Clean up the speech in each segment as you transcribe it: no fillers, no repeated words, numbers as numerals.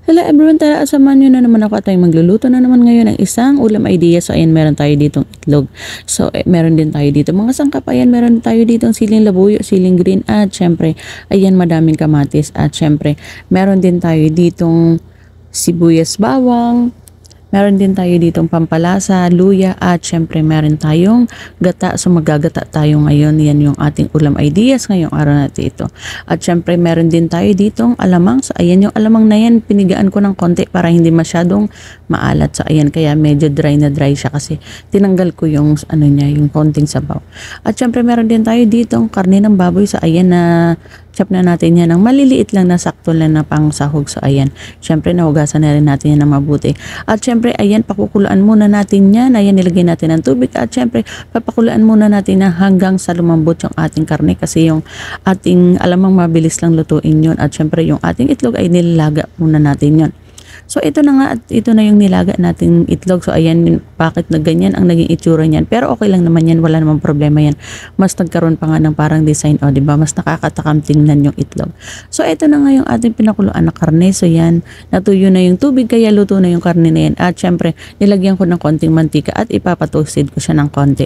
Hello everyone, tara samahan nyo na naman ako at tayong magluluto na naman ngayon ng isang ulam idea. So ayan, meron tayo ditong itlog. So meron din tayo dito mga sangkap. Ayan, meron tayo ditong siling labuyo, siling green at syempre ayan, madaming kamatis at syempre meron din tayo ditong sibuyas bawang. Meron din tayo ditong pampalasa, luya at syempre meron tayong gata. So magagata tayo ngayon. Yan yung ating ulam ideas ngayong araw natin ito. At syempre meron din tayo ditong alamang. So ayan yung alamang na yan. Pinigaan ko ng konti para hindi masyadong maalat. So ayan, kaya medyo dry na dry siya kasi tinanggal ko yung ano niya, yung konting sabaw. At syempre meron din tayo ditong karne ng baboy. So ayan na chop na natin yan ng maliliit lang na sakto lang na pang sahog. So ayan, syempre nahugasan na rin natin yan ng mabuti. At syempre ayan, pakukulaan muna natin yan. Ayan, nilagay natin ng tubig at syempre papakulaan muna natin na hanggang sa lumambot yung ating karne kasi yung ating alamang mabilis lang lutuin yun. At syempre yung ating itlog ay nilaga muna natin yun. So ito na nga at ito na yung nilaga nating itlog. So ayan, bakit na ganyan ang naging itsura niyan. Pero okay lang naman yan, wala namang problema yan. Mas nagkaroon pa nga ng parang design, o diba? Mas nakakatakam tingnan yung itlog. So ito na nga yung ating pinakuluan na karne. So yan, natuyo na yung tubig kaya luto na yung karne na yan. At syempre, nilagyan ko ng konting mantika at ipapatoasted ko siya ng konti.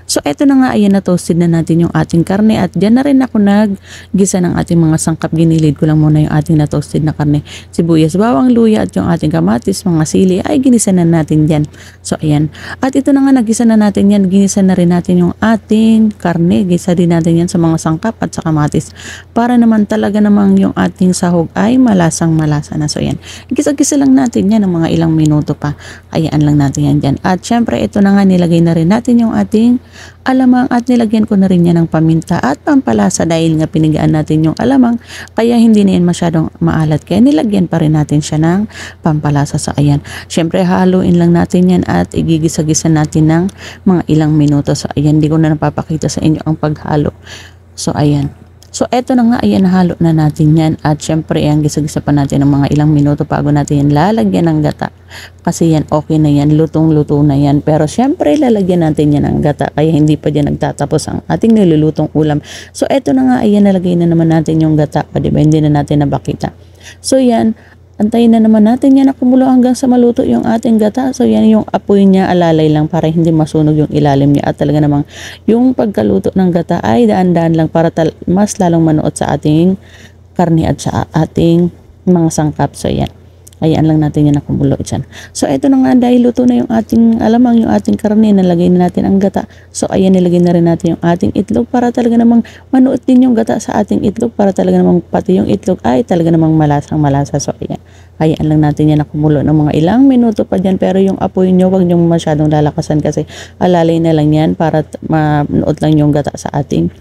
So eto na nga, ayan, na toasted na natin yung ating karne at dyan na rin ako naggisa ng ating mga sangkap. Ginilid ko lang muna yung ating na toasted na karne. Sibuyas, bawang, luya at yung ating kamatis, mga sili ay ginisa na natin dyan. So ayan, at ito na nga, nagisa na natin yan. Ginisa na rin natin yung ating karne. Gisa din natin yan sa mga sangkap at sa kamatis para naman talaga namang yung ating sahog ay malasang malasa na. So ayan, gisa-gisa lang natin yan ng mga ilang minuto pa. Hayaan lang natin yan dyan. At syempre ito na nga, nilagay na rin natin yung ating alamang at nilagyan ko na rin yan ng paminta at pampalasa dahil nga pinigaan natin yung alamang kaya hindi na yan masyadong maalat kaya nilagyan pa rin natin siya ng pampalasa. So ayan, syempre haluin lang natin yan at igigisa-gisa natin ng mga ilang minuto. So ayan, di ko na napapakita sa inyo ang paghalo. So ayan. So eto na nga, ayan, nahalo na natin yan at syempre ayan, gisa-gisa pa natin ng mga ilang minuto bago natin yan lalagyan ng gata. Kasi yan, okay na yan, lutong-luto na yan. Pero syempre lalagyan natin yan ng gata kaya hindi pa dyan nagtatapos ang ating nilulutong ulam. So eto na nga, ayan, nalagay na naman natin yung gata pa, diba? Hindi na natin nabakita. So yan, antayin na naman natin yan na kumulo hanggang sa maluto yung ating gata. So yan, yung apoy niya alalay lang para hindi masunog yung ilalim niya. At talaga namang yung pagkaluto ng gata ay daan-daan lang para mas lalong manuot sa ating karne at sa ating mga sangkap. So yan, ayan lang natin yan na kumulo dyan. So ito na nga, dahil luto na yung ating alamang, yung ating karne, nalagay na natin ang gata. So ayan, nilagay na rin natin yung ating itlog para talaga namang manuot din yung gata sa ating itlog para talaga namang pati yung itlog ay talaga namang malasang malasa. So ayan, hayaan lang natin yan na kumulo ng mga ilang minuto pa dyan. Pero yung apoy nyo, wag nyo masyadong lalakasan kasi alalay na lang yan para manuot lang yung gata sa ating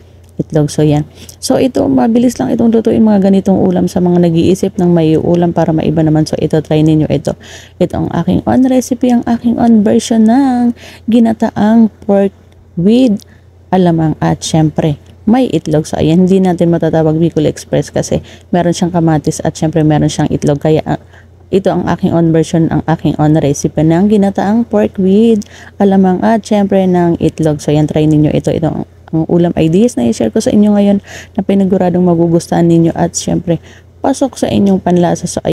itlog. So yan. So ito, mabilis lang itong lutuin mga ganitong ulam sa mga nag-iisip ng may ulam para maiba naman. So ito, try ninyo ito. Ito ang aking on recipe, ang aking on version ng ginataang pork with alamang at syempre may itlog. So ayan, hindi natin matatawag Bicol Express kasi meron siyang kamatis at syempre meron siyang itlog. Kaya ito ang aking on version, ang aking on recipe ng ginataang pork with alamang at syempre ng itlog. So yan, try ninyo ito. Ito ang ulam ideas na i-share ko sa inyo ngayon na piniguradong magugustuhan ninyo at syempre pasok sa inyong panlasa. So